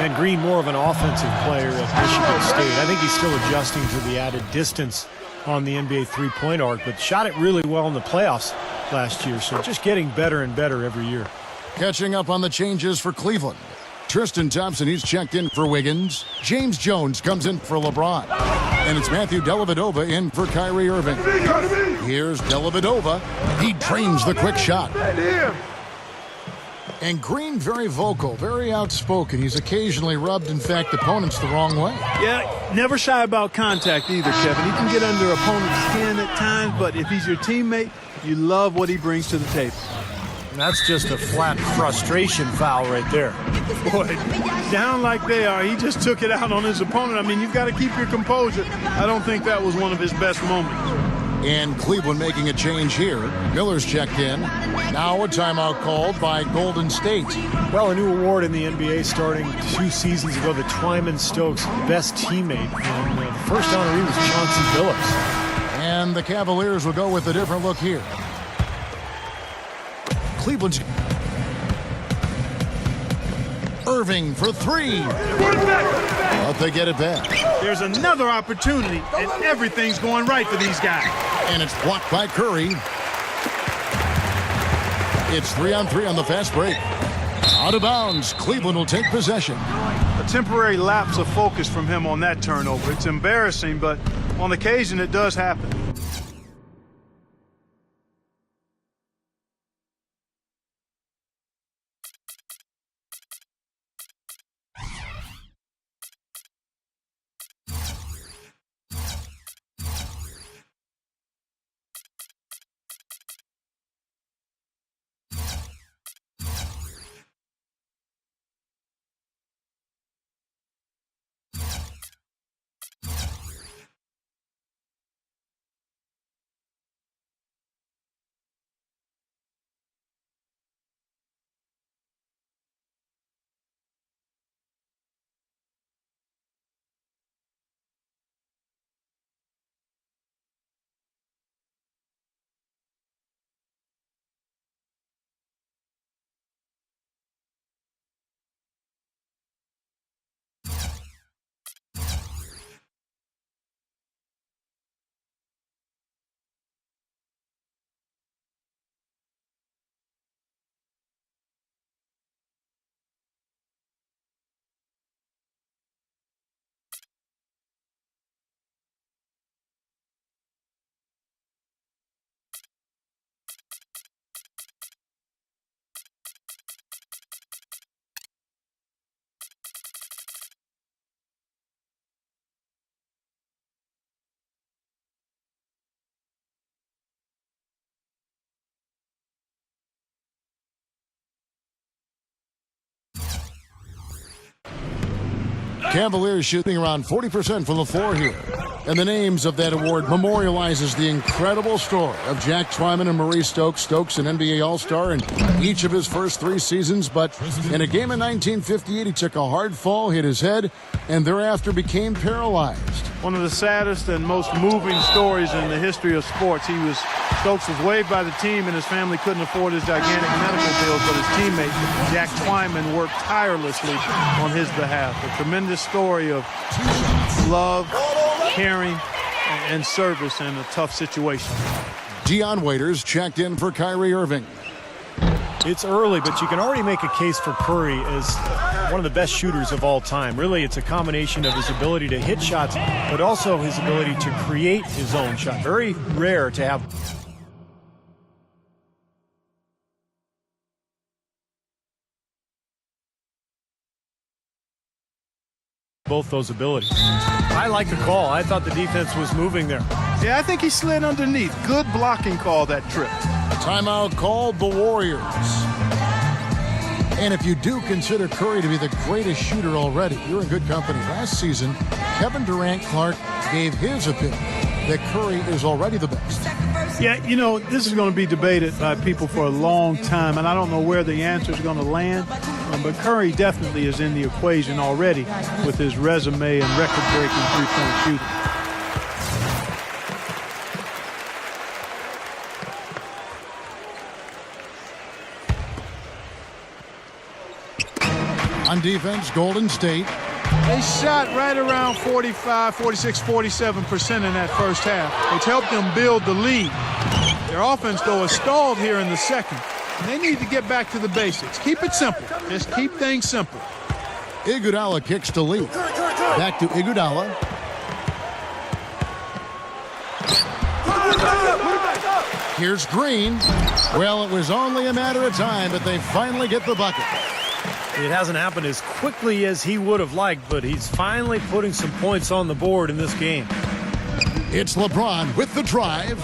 and Green more of an offensive player at Michigan State. I think he's still adjusting to the added distance on the NBA three-point arc, but shot it really well in the playoffs last year, so just getting better and better every year. Catching up on the changes for Cleveland. Tristan Thompson, he's checked in for Wiggins. James Jones comes in for LeBron. And it's Matthew Dellavedova in for Kyrie Irving. Here's Dellavedova. He drains the quick shot. And Green very vocal, very outspoken. He's occasionally rubbed, in fact, opponents the wrong way. Yeah, never shy about contact either, Kevin. He can get under opponent's skin at times, but if he's your teammate, you love what he brings to the table. And that's just a flat frustration foul right there. Boy, down like they are, he just took it out on his opponent. I mean, you've got to keep your composure. I don't think that was one of his best moments. And Cleveland making a change here. Miller's checked in. Now a timeout called by Golden State. Well, a new award in the NBA starting 2 seasons ago, the Twyman-Stokes Best Teammate. And the first honoree was Chauncey Billups. And the Cavaliers will go with a different look here. Cleveland's Irving for 3. But they get it back. There's another opportunity, and everything's going right for these guys. And it's blocked by Curry. It's 3-on-3 on the fast break. Out of bounds. Cleveland will take possession. A temporary lapse of focus from him on that turnover. It's embarrassing, but on occasion it does happen. Cavaliers shooting around 40% from the floor here. And the names of that award memorializes the incredible story of Jack Twyman and Maurice Stokes. Stokes, an NBA All-Star in each of his first 3 seasons. But in a game in 1958, he took a hard fall, hit his head, and thereafter became paralyzed. One of the saddest and most moving stories in the history of sports. Stokes was waived by the team, and his family couldn't afford his gigantic medical bills, but his teammate, Jack Twyman, worked tirelessly on his behalf. A tremendous story of love, caring, and service in a tough situation. Dion Waiters checked in for Kyrie Irving. It's early, but you can already make a case for Curry as one of the best shooters of all time. Really, it's a combination of his ability to hit shots, but also his ability to create his own shot. Very rare to have both those abilities. I like the call. I thought the defense was moving there. Yeah, I think he slid underneath. Good blocking call that trip. Timeout called the Warriors. And if you do consider Curry to be the greatest shooter already, you're in good company. Last season, Kevin Durant Clark gave his opinion that Curry is already the best. Yeah, you know, this is going to be debated by people for a long time, and I don't know where the answer is going to land. But Curry definitely is in the equation already with his resume and record-breaking three-point shooting. On defense, Golden State. They shot right around 45, 46, 47% in that first half, which helped them build the lead. Their offense, though, is stalled here in the second. And they need to get back to the basics. Keep it simple. Just keep things simple. Iguodala kicks to Lee. Back to Iguodala. Here's Green. Well, it was only a matter of time, but they finally get the bucket. It hasn't happened as quickly as he would have liked, but he's finally putting some points on the board in this game. It's LeBron with the drive,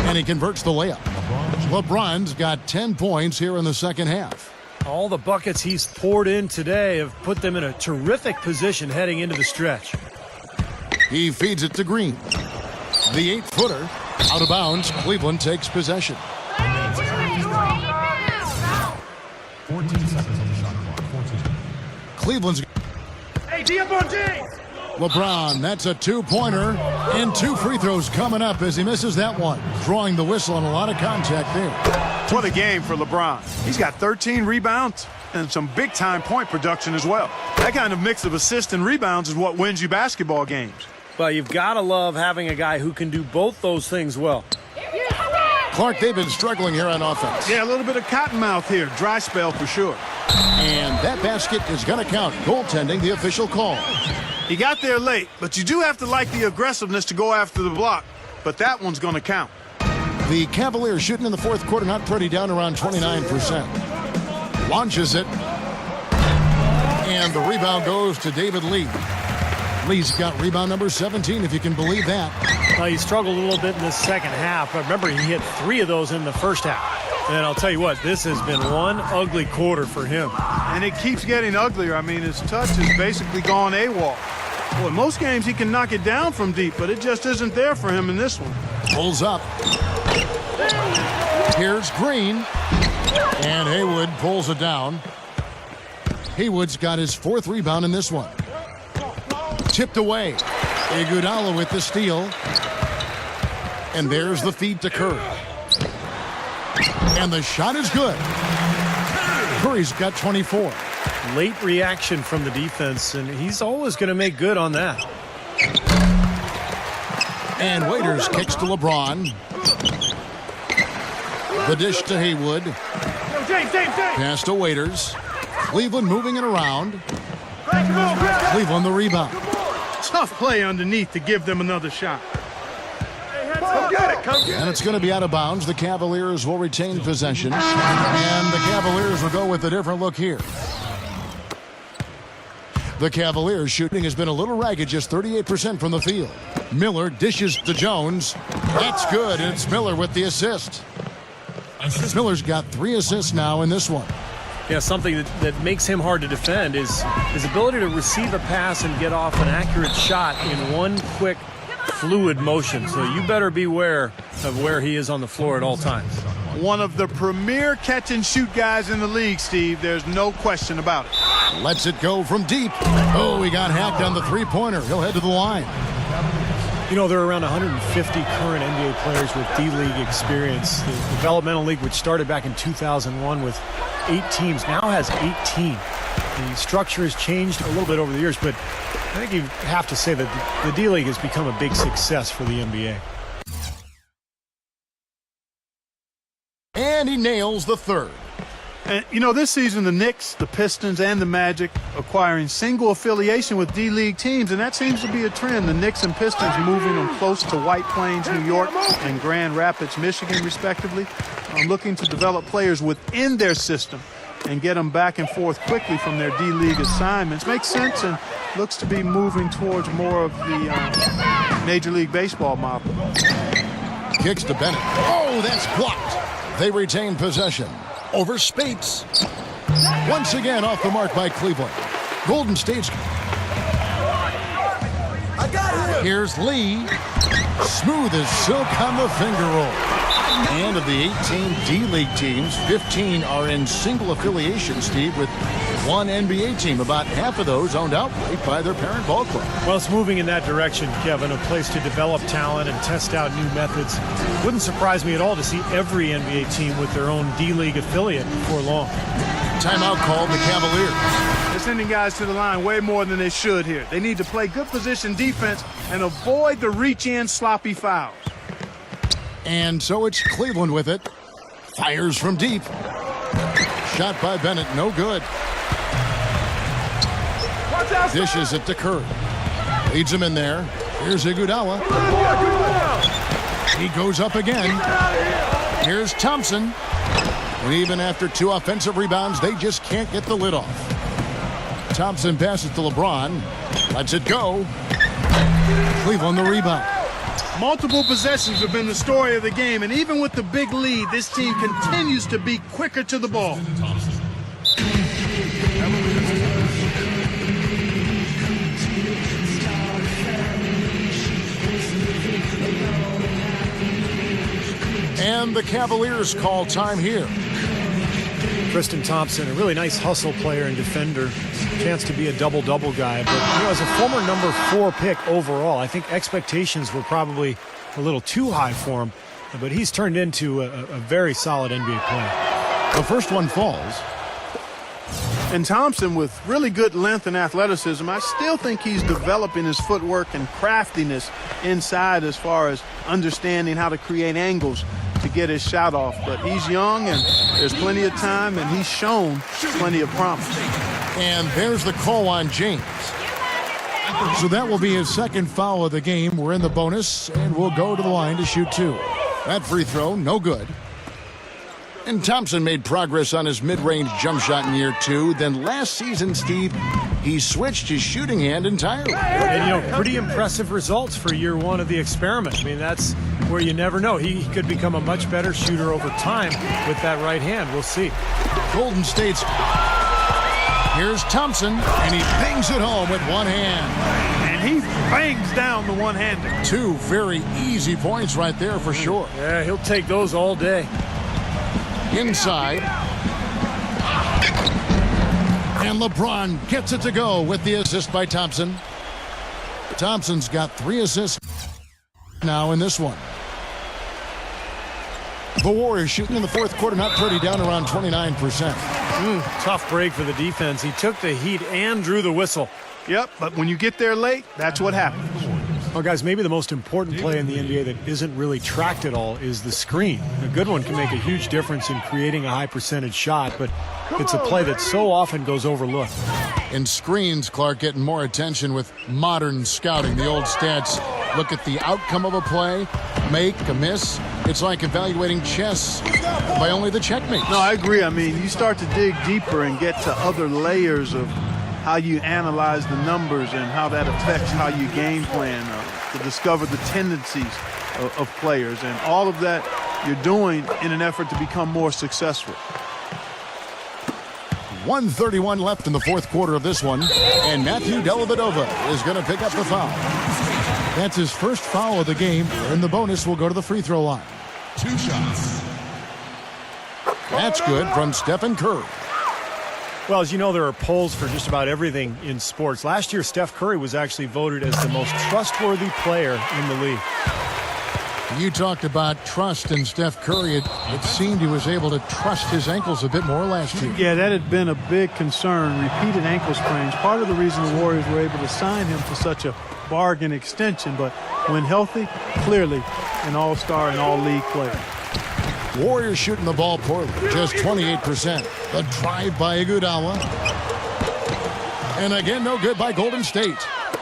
and he converts the layup. LeBron's got 10 points here in the second half. All the buckets he's poured in today have put them in a terrific position heading into the stretch. He feeds it to Green. The 8-footer out of bounds. Cleveland takes possession. 14 seconds on the shot clock. 14. Cleveland's. Hey, D up on D! LeBron, that's a two-pointer, and 2 free throws coming up as he misses that one. Drawing the whistle on a lot of contact there. What a game for LeBron. He's got 13 rebounds and some big-time point production as well. That kind of mix of assists and rebounds is what wins you basketball games. But you've got to love having a guy who can do both those things well. Clark, they've been struggling here on offense. Yeah, a little bit of cottonmouth here. Dry spell for sure. And that basket is going to count. Goaltending, the official call. He got there late, but you do have to like the aggressiveness to go after the block. But that one's going to count. The Cavaliers shooting in the fourth quarter, not pretty, down around 29%. Launches it. And the rebound goes to David Lee. Lee's got rebound number 17, if you can believe that. He struggled a little bit in the second half, but remember, he hit 3 of those in the first half. And I'll tell you what, this has been one ugly quarter for him. And it keeps getting uglier. I mean, his touch has basically gone AWOL. Boy, most games he can knock it down from deep, but it just isn't there for him in this one. Pulls up. Here's Green. And Haywood pulls it down. Haywood's got his 4th rebound in this one. Tipped away. Iguodala with the steal. And there's the feed to Curry. And the shot is good. Curry's got 24. Late reaction from the defense, and he's always going to make good on that. And Waiters kicks to LeBron. The dish to Haywood. Pass to Waiters. Cleveland moving it around. Cleveland the rebound. Tough play underneath to give them another shot. And it's going to be out of bounds. The Cavaliers will retain possession. And the Cavaliers will go with a different look here. The Cavaliers shooting has been a little ragged, just 38% from the field. Miller dishes to Jones. That's good, and it's Miller with the assist. Miller's got 3 assists now in this one. Yeah, something that makes him hard to defend is his ability to receive a pass and get off an accurate shot in one quick, fluid motion. So you better beware of where he is on the floor at all times. One of the premier catch-and-shoot guys in the league, Steve. There's no question about it. Lets it go from deep. Oh, he got hacked on the three-pointer. He'll head to the line. You know, there are around 150 current NBA players with D-League experience. The developmental league, which started back in 2001 with 8 teams, now has 18. The structure has changed a little bit over the years, but I think you have to say that the D-League has become a big success for the NBA. And he nails the third. And, you know, this season, the Knicks, the Pistons, and the Magic acquiring single affiliation with D-League teams, and that seems to be a trend. The Knicks and Pistons moving them close to White Plains, New York, and Grand Rapids, Michigan, respectively, looking to develop players within their system and get them back and forth quickly from their D-League assignments. Makes sense and looks to be moving towards more of the Major League Baseball model. Kicks to Bennett. Oh, that's blocked. They retain possession. Over Spates. Once again off the mark by Cleveland. Golden State's. Here's Lee. Smooth as silk on the finger roll. And of the 18 D-League teams, 15 are in single affiliation, Steve, with one NBA team. About half of those owned outright by their parent ball club. Well, it's moving in that direction, Kevin, a place to develop talent and test out new methods. Wouldn't surprise me at all to see every NBA team with their own D-League affiliate before long. Timeout called the Cavaliers. sending guys to the line way more than they should here. They need to play good position defense and avoid the reach-in sloppy fouls. And so it's Cleveland with it. Fires from deep. Shot by Bennett, no good. Dishes it to Curry. Leads him in there. Here's Iguodala. He goes up again. Here's Thompson. And even after 2 offensive rebounds, they just can't get the lid off. Thompson passes to LeBron. Lets it go. Cleveland the rebound. Multiple possessions have been the story of the game, and even with the big lead, this team continues to be quicker to the ball. And the Cavaliers call time here. Tristan Thompson, a really nice hustle player and defender. Chance to be a double-double guy. But, as a former number 4 pick overall, I think expectations were probably a little too high for him. But he's turned into a very solid NBA player. The first one falls. And Thompson, with really good length and athleticism, I still think he's developing his footwork and craftiness inside as far as understanding how to create angles to get his shot off. But he's young, and there's plenty of time, and he's shown plenty of promise. And there's the call on James. So that will be his second foul of the game. We're in the bonus, and we'll go to the line to shoot 2. That free throw, no good. And Thompson made progress on his mid-range jump shot in year 2. Then last season, Steve, he switched his shooting hand entirely. And, pretty impressive results for year 1 of the experiment. I mean, that's where you never know. He could become a much better shooter over time with that right hand. We'll see. Golden State's. Here's Thompson, and he bangs it home with one hand. And he bangs down the one-hander. 2 very easy points right there for sure. Yeah, he'll take those all day. Inside. And LeBron gets it to go with the assist by Thompson. Thompson's got 3 assists now in this one. The Warriors shooting in the fourth quarter, not pretty, down around 29%. Tough break for the defense. He took the heat and drew the whistle. Yep, but when you get there late, that's what happens. Well, guys, maybe the most important play in the NBA that isn't really tracked at all is the screen. A good one can make a huge difference in creating a high percentage shot, but it's a play that so often goes overlooked. And screens, Clark, getting more attention with modern scouting. The old stats look at the outcome of a play, make, a miss. It's like evaluating chess by only the checkmates. No, I agree. I mean, you start to dig deeper and get to other layers of how you analyze the numbers and how that affects how you game plan to discover the tendencies of players. And all of that you're doing in an effort to become more successful. 1:31 left in the fourth quarter of this one, and Matthew Dellavedova is going to pick up the foul. That's his first foul of the game, and the bonus will go to the free throw line. 2 shots. That's good from Stephen Curry. Well, as you know, there are polls for just about everything in sports. Last year, Steph Curry was actually voted as the most trustworthy player in the league. You talked about trust in Steph Curry. It seemed he was able to trust his ankles a bit more last year. Yeah, that had been a big concern. Repeated ankle sprains. Part of the reason the Warriors were able to sign him for such a bargain extension. But when healthy, clearly an all-star and all-league player. Warriors shooting the ball poorly, just 28%. The drive by Iguodala. And again, no good by Golden State.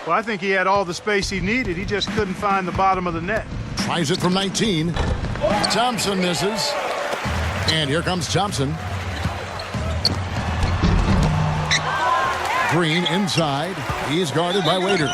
Well, I think he had all the space he needed. He just couldn't find the bottom of the net. Tries it from 19. Thompson misses. And here comes Thompson. Green inside. He's guarded by Waiters.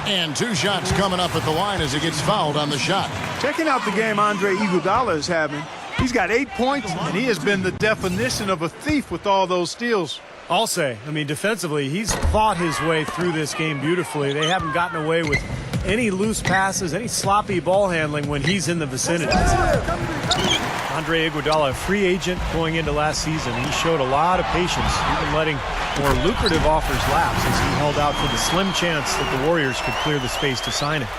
And 2 shots coming up at the line as he gets fouled on the shot. Checking out the game Andre Iguodala is having. He's got 8 points, and he has been the definition of a thief with all those steals. I'll say, I mean, defensively, he's fought his way through this game beautifully. They haven't gotten away with any loose passes, any sloppy ball handling when he's in the vicinity. Andre Iguodala, a free agent going into last season. He showed a lot of patience, even letting more lucrative offers lapse as he held out for the slim chance that the Warriors could clear the space to sign him.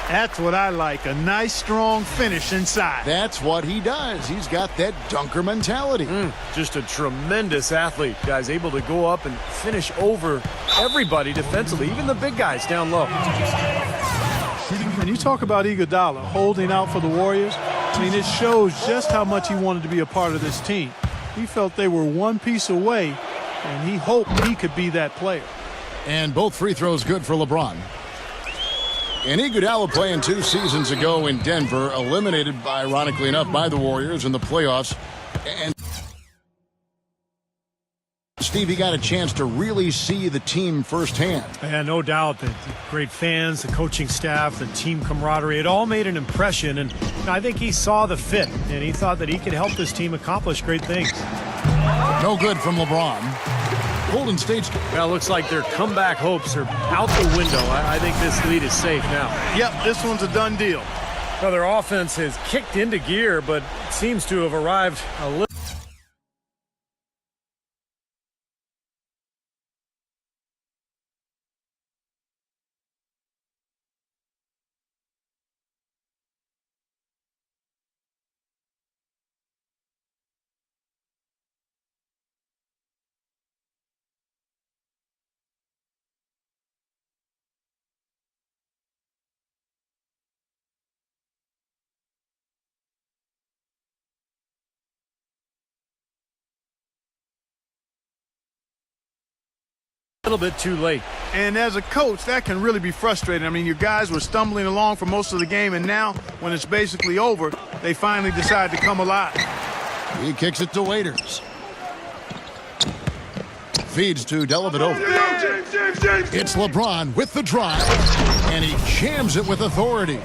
That's what I like, a nice, strong finish inside. That's what he does. He's got that dunker mentality. Just a tremendous athlete. Guy's able to go up and finish over everybody defensively, even the big guys down low. And you talk about Iguodala holding out for the Warriors. I mean, it shows just how much he wanted to be a part of this team. He felt they were one piece away, and he hoped he could be that player. And both free throws good for LeBron. And Iguodala playing 2 seasons ago in Denver, eliminated, ironically enough, by the Warriors in the playoffs. And Steve, he got a chance to really see the team firsthand. Yeah, no doubt that the great fans, the coaching staff, the team camaraderie, it all made an impression. And I think he saw the fit, and he thought that he could help this team accomplish great things. No good from LeBron. Golden State's... Well, it looks like their comeback hopes are out the window. I think this lead is safe now. Yep, this one's a done deal. Well, their offense has kicked into gear, but seems to have arrived a little... bit too late. And as a coach, that can really be frustrating. I mean, your guys were stumbling along for most of the game, and now, when it's basically over, they finally decide to come alive. He kicks it to Waiters. Feeds to Dellavedova. It's LeBron with the drive, and he jams it with authority.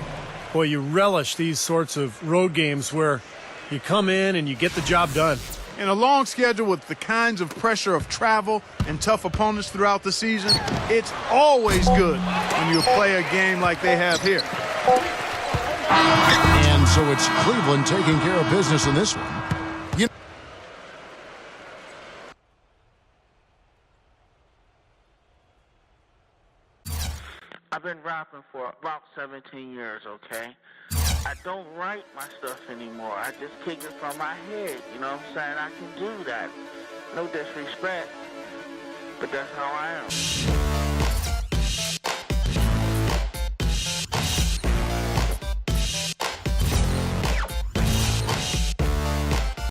Boy, you relish these sorts of road games where you come in and you get the job done. In a long schedule with the kinds of pressure of travel and tough opponents throughout the season, it's always good when you play a game like they have here. And so it's Cleveland taking care of business in this one. I've been rapping for about 17 years, okay? I don't write my stuff anymore. I just kick it from my head, you know what I'm saying? I can do that. No disrespect, but that's how I am.